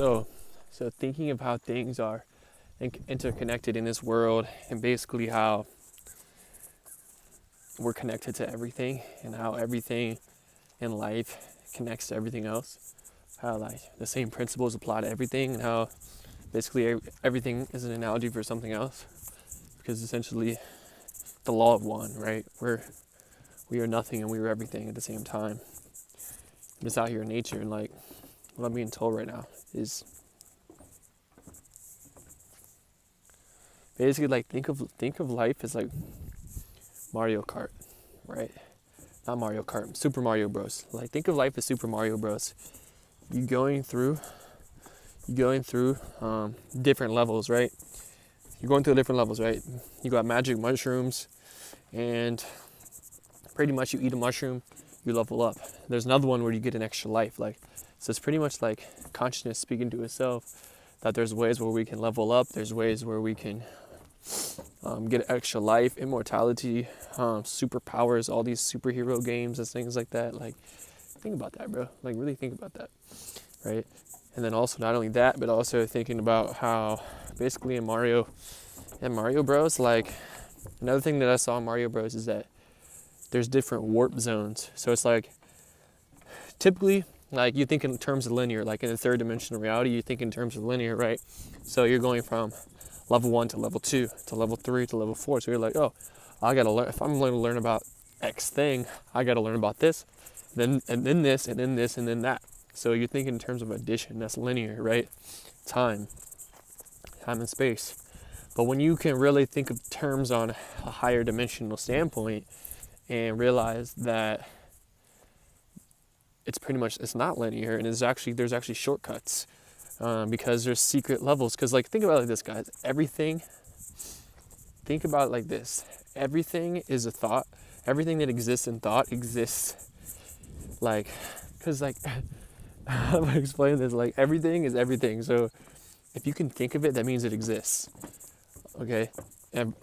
So thinking of how things are interconnected in this world, and basically how we're connected to everything, and how everything in life connects to everything else, how like the same principles apply to everything, and how basically everything is an analogy for something else, because essentially the law of one, right? We are nothing and we are everything at the same time. I'm just out here in nature, and like what I'm being told right now is basically like think of life as like Mario Kart, right? Not Mario Kart, Super Mario Bros. Like think of life as Super Mario Bros. You going through different levels, right? You're going through different levels, right? You got magic mushrooms, and pretty much you eat a mushroom, you level up. There's another one where you get an extra life, like so it's pretty much like consciousness speaking to itself, that there's ways where we can level up, there's ways where we can get extra life, immortality, superpowers, all these superhero games and things like that. Like think about that, bro. Like really think about that, right? And then also not only that, but also thinking about how basically in Mario Bros, like another thing that I saw in Mario Bros is that there's different warp zones. So it's like typically like you think in terms of linear, like in the third dimensional reality, you think in terms of linear, right? So you're going from level 1 to level 2 to level 3 to level 4. So you're like, oh, I gotta learn. If I'm going to learn about X thing, I gotta learn about this, then this, and then this, and then that. So you're thinking in terms of addition. That's linear, right? Time and space. But when you can really think of terms on a higher dimensional standpoint and realize that it's not linear, and there's actually shortcuts, because there's secret levels. Because like think about it like this, guys. Think about it like this. Everything is a thought. Everything that exists in thought exists like, because like I'm gonna explain this, like everything is everything. So if you can think of it, that means it exists. Okay? And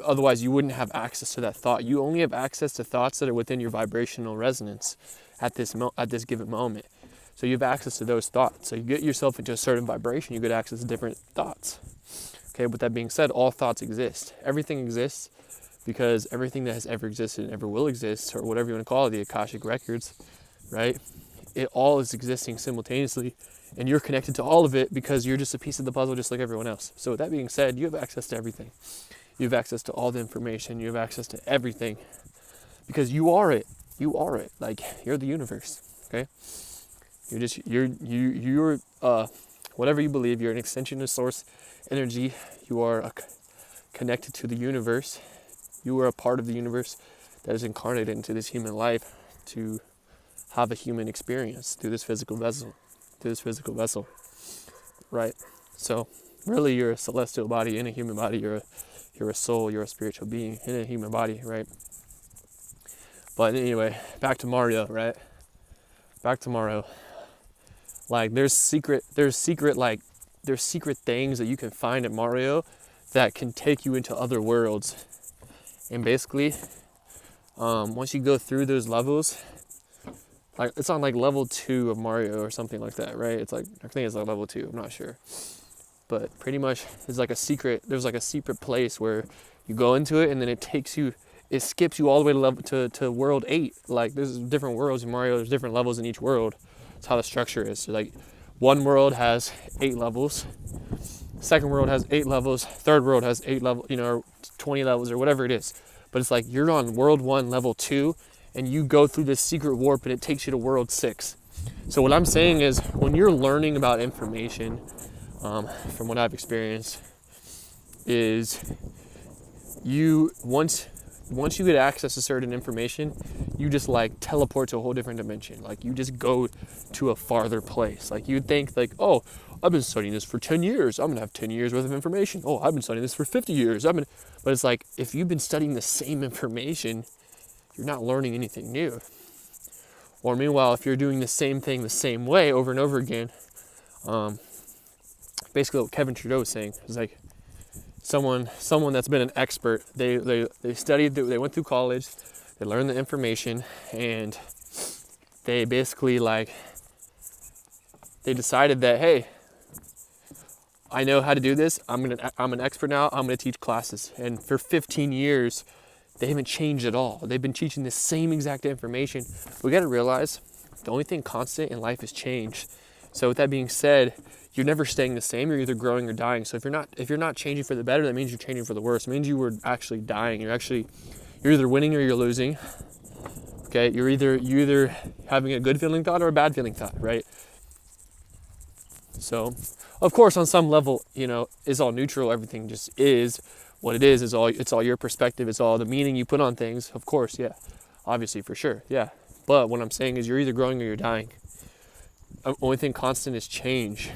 otherwise you wouldn't have access to that thought. You only have access to thoughts that are within your vibrational resonance at this given moment. So you have access to those thoughts. So you get yourself into a certain vibration, you get access to different thoughts. Okay, with that being said, all thoughts exist. Everything exists because everything that has ever existed and ever will exist, or whatever you want to call it, the Akashic Records, right? It all is existing simultaneously, and you're connected to all of it because you're just a piece of the puzzle just like everyone else. So with that being said, you have access to everything. You have access to all the information. You have access to everything because you are it. You are it. Like you're the universe. Okay. You're whatever you believe. You're an extension of source energy. You are connected to the universe. You are a part of the universe that is incarnated into this human life to have a human experience through this physical vessel. Right? So really you're a celestial body in a human body. You're a soul, you're a spiritual being in a human body, right? But anyway, back to Mario, right? Like there's secret things that you can find at Mario that can take you into other worlds. And basically, once you go through those levels, like it's on like level 2 of Mario or something like that, right? It's like, I think it's like level 2, I'm not sure. But pretty much there's like a secret place where you go into it and then it skips you all the way to world 8. Like there's different worlds in Mario, there's different levels in each world. That's how the structure is. So like one world has 8 levels, second world has 8 levels, third world has 8 levels, or 20 levels or whatever it is. But it's like you're on world 1, level 2, and you go through this secret warp and it takes you to world 6. So what I'm saying is when you're learning about information, from what I've experienced, is once you get access to certain information, you just like teleport to a whole different dimension. Like you just go to a farther place. Like you'd think like, oh, I've been studying this for 10 years. I'm gonna have 10 years worth of information. Oh, I've been studying this for 50 years. But it's like, if you've been studying the same information, you're not learning anything new. Or meanwhile, if you're doing the same thing the same way over and over again, basically what Kevin Trudeau was saying is like someone that's been an expert. They studied, they went through college, they learned the information, and they basically like they decided that, hey, I know how to do this. I'm an expert now. I'm gonna teach classes. And for 15 years, they haven't changed at all. They've been teaching the same exact information. We got to realize the only thing constant in life is change. So with that being said, you're never staying the same. You're either growing or dying. So if you're not changing for the better, that means you're changing for the worse. It means you were actually dying. You're either winning or you're losing. Okay, you're either having a good feeling thought or a bad feeling thought, right? So, of course, on some level, it's all neutral. Everything just is what it is. It's all your perspective. It's all the meaning you put on things. Of course, yeah, obviously, for sure, yeah. But what I'm saying is, you're either growing or you're dying. The only thing constant is change.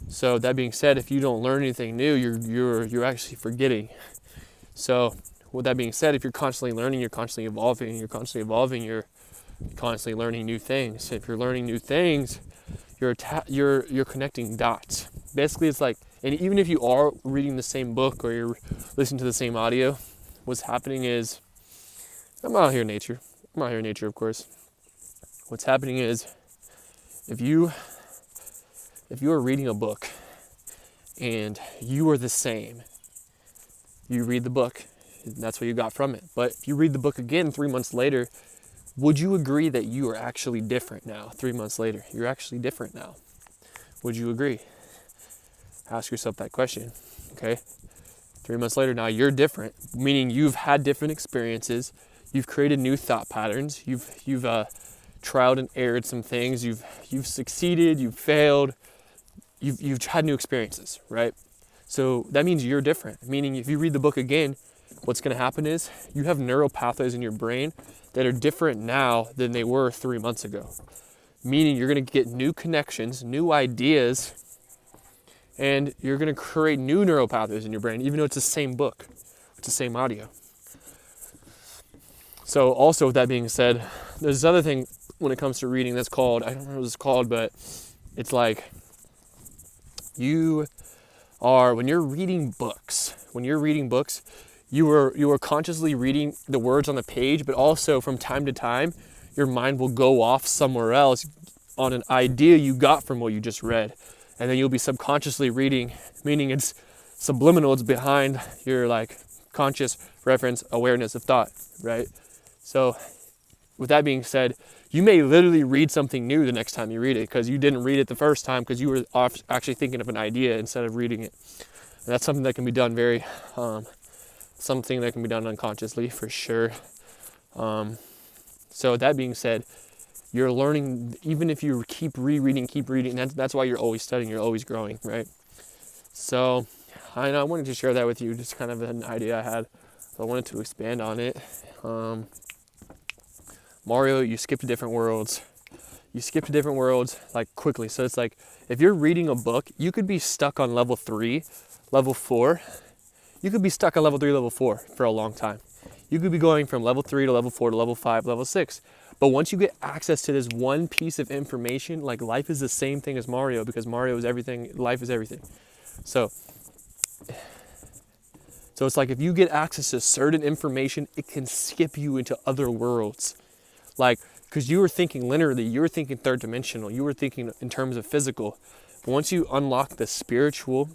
So that being said, if you don't learn anything new, you're actually forgetting. So with that being said, if you're constantly learning, you're constantly evolving. You're constantly learning new things. If you're learning new things, you're connecting dots. Basically, it's like, and even if you are reading the same book or you're listening to the same audio, what's happening is, I'm out here in nature, of course. What's happening is, if you are reading a book and you are the same, you read the book, and that's what you got from it. But if you read the book again 3 months later, would you agree that you are actually different now? 3 months later, you're actually different now. Would you agree? Ask yourself that question, okay? 3 months later, now you're different, meaning you've had different experiences. You've created new thought patterns. You've trialed and errored some things. You've succeeded. You've failed. You've had new experiences, right? So that means you're different. Meaning, if you read the book again, what's going to happen is you have neural pathways in your brain that are different now than they were 3 months ago. Meaning you're going to get new connections, new ideas, and you're going to create new neural pathways in your brain, even though it's the same book, it's the same audio. So also, with that being said, there's this other thing when it comes to reading that's called, I don't know what it's called, but it's like when you're reading books, you are consciously reading the words on the page, but also from time to time, your mind will go off somewhere else on an idea you got from what you just read. And then you'll be subconsciously reading, meaning it's subliminal, it's behind your conscious reference awareness of thought, right? So with that being said, you may literally read something new the next time you read it because you didn't read it the first time because you were actually thinking of an idea instead of reading it. And that's something that can be done something that can be done unconsciously for sure. So that being said, you're learning, even if you keep rereading, that's why you're always studying, you're always growing, right? So I wanted to share that with you, just kind of an idea I had. So I wanted to expand on it. Mario, you skip to different worlds. Quickly. So it's like, if you're reading a book, you could be stuck on level 3, level 4. You could be stuck on level 3, level 4 for a long time. You could be going from level 3 to level 4 to level 5, level 6. But once you get access to this one piece of information, like life is the same thing as Mario, because Mario is everything, life is everything. So it's like, if you get access to certain information, it can skip you into other worlds. Because you were thinking linearly, you were thinking third dimensional, you were thinking in terms of physical. But once you unlock the spiritual,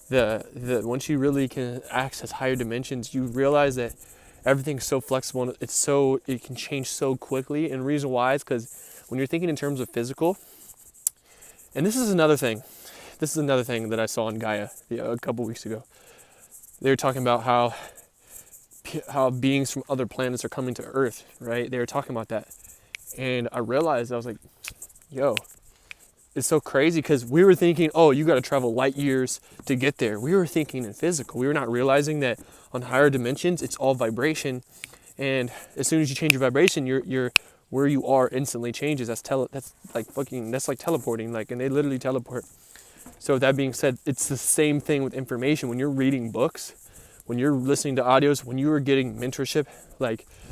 once you really can access higher dimensions, you realize that everything's so flexible. It can change so quickly. And the reason why is because when you're thinking in terms of physical, and this is another thing that I saw in Gaia a couple weeks ago. They were talking about how beings from other planets are coming to Earth, right? They were talking about that. And I realized, I was like, yo, it's so crazy, because we were thinking, oh, you got to travel light years to get there. We were thinking in physical. We were not realizing that on higher dimensions, it's all vibration. And as soon as you change your vibration, you're where you are instantly changes. That's like teleporting, and they literally teleport. So that being said, it's the same thing with information. When you're reading books, when you're listening to audios, when you are getting mentorship,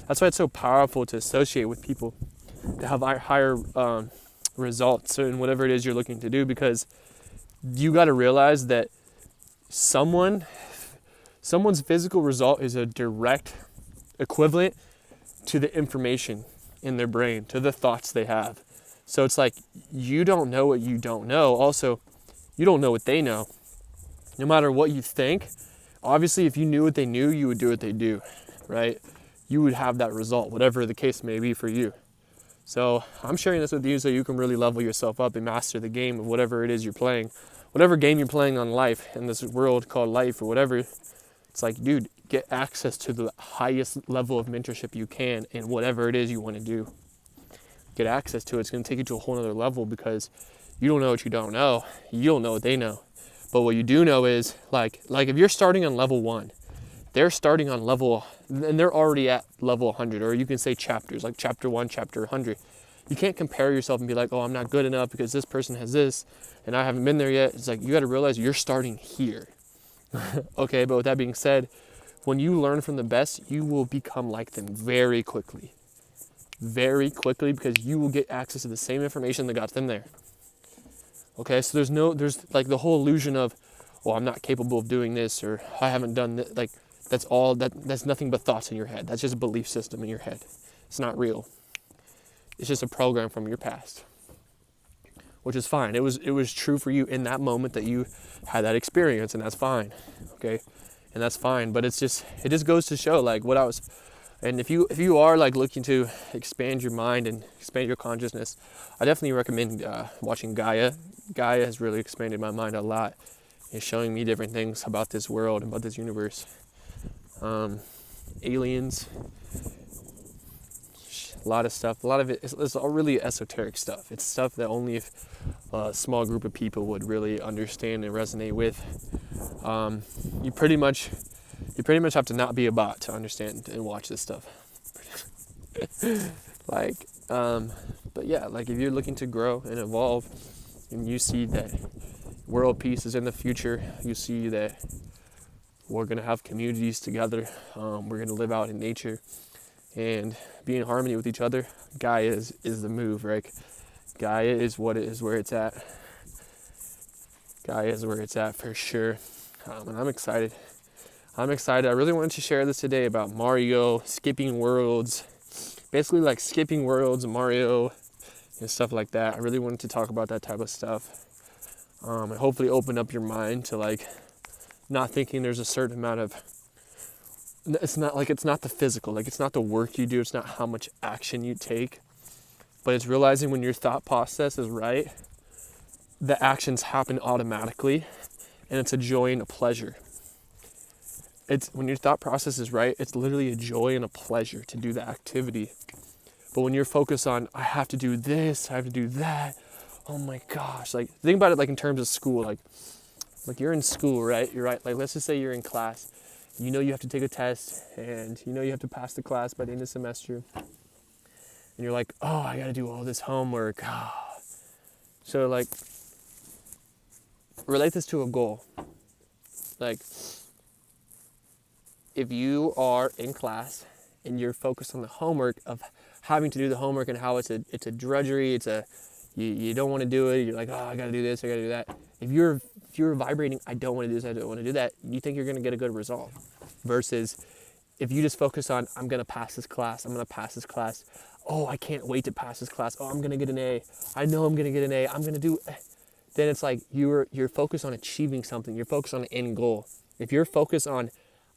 that's why it's so powerful to associate with people to have higher results in whatever it is you're looking to do, because you got to realize that someone's physical result is a direct equivalent to the information in their brain, to the thoughts they have. So it's like, you don't know what you don't know. Also, You don't know what they know. No matter what you think, obviously if you knew what they knew, you would do what they do, right? You would have that result, whatever the case may be for you. So I'm sharing this with you so you can really level yourself up and master the game of whatever it is you're playing. Whatever game you're playing on life, in this world called life or whatever, it's like, dude, get access to the highest level of mentorship you can in whatever it is you want to do. Get access to it. It's going to take you to a whole other level because you don't know what you don't know. You don't know what they know. But what you do know is, like if you're starting on level 1, they're starting on level, and they're already at level 100, or you can say chapters, like chapter 1, chapter 100. You can't compare yourself and be like, oh, I'm not good enough because this person has this, and I haven't been there yet. It's like, you got to realize you're starting here. Okay, but with that being said, when you learn from the best, you will become like them very quickly. Very quickly, because you will get access to the same information that got them there. Okay, so there's like the whole illusion of, well, I'm not capable of doing this, or I haven't done this. Like, that's nothing but thoughts in your head. That's just a belief system in your head. It's not real. It's just a program from your past, which is fine. It was true for you in that moment that you had that experience, and that's fine. Okay, and that's fine. But it just goes to show, like, what I was. And if you are like looking to expand your mind and expand your consciousness, I definitely recommend watching Gaia. Gaia has really expanded my mind a lot. It's showing me different things about this world, about this universe. Aliens, a lot of stuff. A lot of it is all really esoteric stuff. It's stuff that only a small group of people would really understand and resonate with. You pretty much have to not be a bot to understand and watch this stuff. But yeah, like, if you're looking to grow and evolve, and you see that world peace is in the future, you see that we're gonna have communities together, we're gonna live out in nature and be in harmony with each other. Gaia is the move, right? Gaia is what it is, where it's at. Gaia is where it's at for sure, and I'm excited. I really wanted to share this today about Mario, skipping worlds, basically like skipping worlds, Mario, and stuff like that. I really wanted to talk about that type of stuff, and hopefully open up your mind to, like, not thinking there's a certain amount of, it's not the physical, like, it's not the work you do, it's not how much action you take, but it's realizing when your thought process is right, the actions happen automatically, and it's a joy and a pleasure. It's when your thought process is right, it's literally a joy and a pleasure to do the activity. But when you're focused on, I have to do this, I have to do that, oh my gosh, like, think about it like in terms of school, like you're in school, right? You're right, like, let's just say you're in class, you know you have to take a test, and you know you have to pass the class by the end of the semester, and you're like, oh, I gotta do all this homework. So, like, relate this to a goal. Like, if you are in class and you're focused on the homework of having to do the homework and how it's a drudgery, you don't want to do it, you're like, oh, I gotta do this, I gotta do that. If you're vibrating, I don't want to do this, I don't want to do that, you think you're gonna get a good result. Versus if you just focus on, I'm gonna pass this class, oh, I can't wait to pass this class, oh, I'm gonna get an A, I know I'm gonna get an A, I'm gonna do, then it's like you're focused on achieving something, you're focused on an end goal. If you're focused on,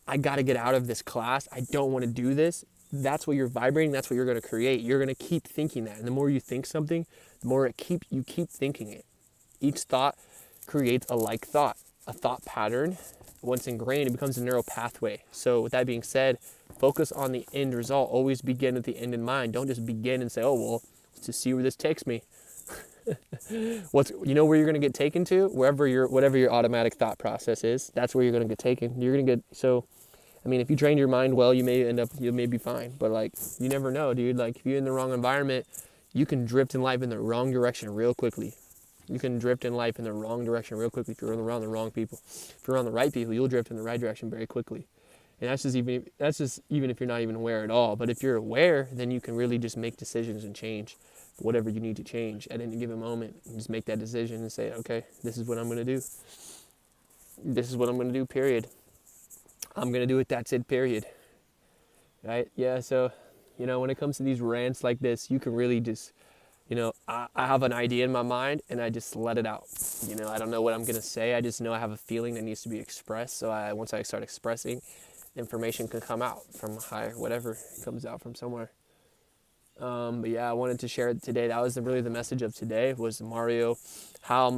I gotta get out of this class, I don't want to do this, that's what you're vibrating, that's what you're gonna create. You're gonna keep thinking that, and the more you think something, the more you keep thinking it. Each thought creates a like thought, a thought pattern. Once ingrained, it becomes a neural pathway. So with that being said, focus on the end result. Always begin with the end in mind. Don't just begin and say, oh, well, let's just see where this takes me. You know where you're going to get taken to? Whatever your automatic thought process is, that's where you're going to get taken. I mean, if you train your mind well, you may be fine. But, like, you never know, dude. Like, if you're in the wrong environment, you can drift in life in the wrong direction real quickly. If you're around the wrong people. If you're around the right people, you'll drift in the right direction very quickly. And that's just even if you're not even aware at all. But if you're aware, then you can really just make decisions and change whatever you need to change at any given moment. And just make that decision and say, okay, this is what I'm going to do. This is what I'm going to do, period. I'm going to do it, that's it, period. Right? Yeah, so, when it comes to these rants like this, you can really just, I have an idea in my mind and I just let it out. I don't know what I'm gonna say. I just know I have a feeling that needs to be expressed. So once I start expressing, information can come out from higher, whatever comes out from somewhere. But yeah, I wanted to share it today. That was really the message of today, was how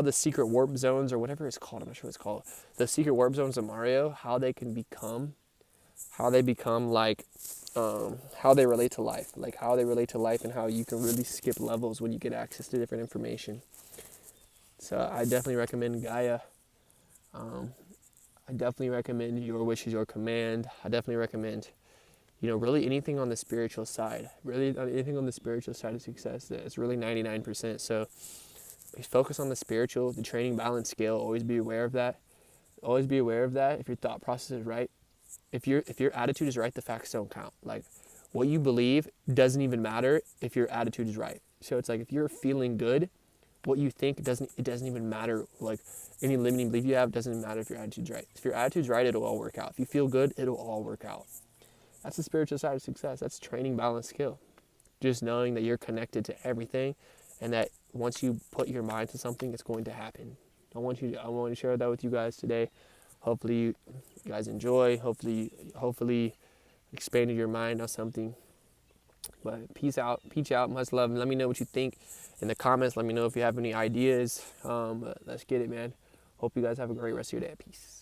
the secret warp zones, or whatever it's called, I'm not sure what it's called, the secret warp zones of Mario, how they become like, how they relate to life, and how you can really skip levels when you get access to different information. So I definitely recommend Gaia. I definitely recommend Your Wish is Your Command. I definitely recommend, really anything on the spiritual side. Really anything on the spiritual side of success. It's really 99%. So focus on the spiritual, the training balance scale. Always be aware of that. Always be aware of that. If your thought process is right, if your attitude is right, the facts don't count. Like, what you believe doesn't even matter if your attitude is right. So it's like, if you're feeling good, what you think doesn't even matter. Like, any limiting belief you have doesn't matter if your attitude's right. If your attitude's right, it'll all work out. If you feel good, it'll all work out. That's the spiritual side of success. That's training balance skill. Just knowing that you're connected to everything, and that once you put your mind to something, it's going to happen. I want to share that with you guys today. Hopefully you guys enjoy. Hopefully expanded your mind on something. But peace out, much love, and let me know what you think in the comments. Let me know if you have any ideas. Let's get it, man. Hope you guys have a great rest of your day. Peace.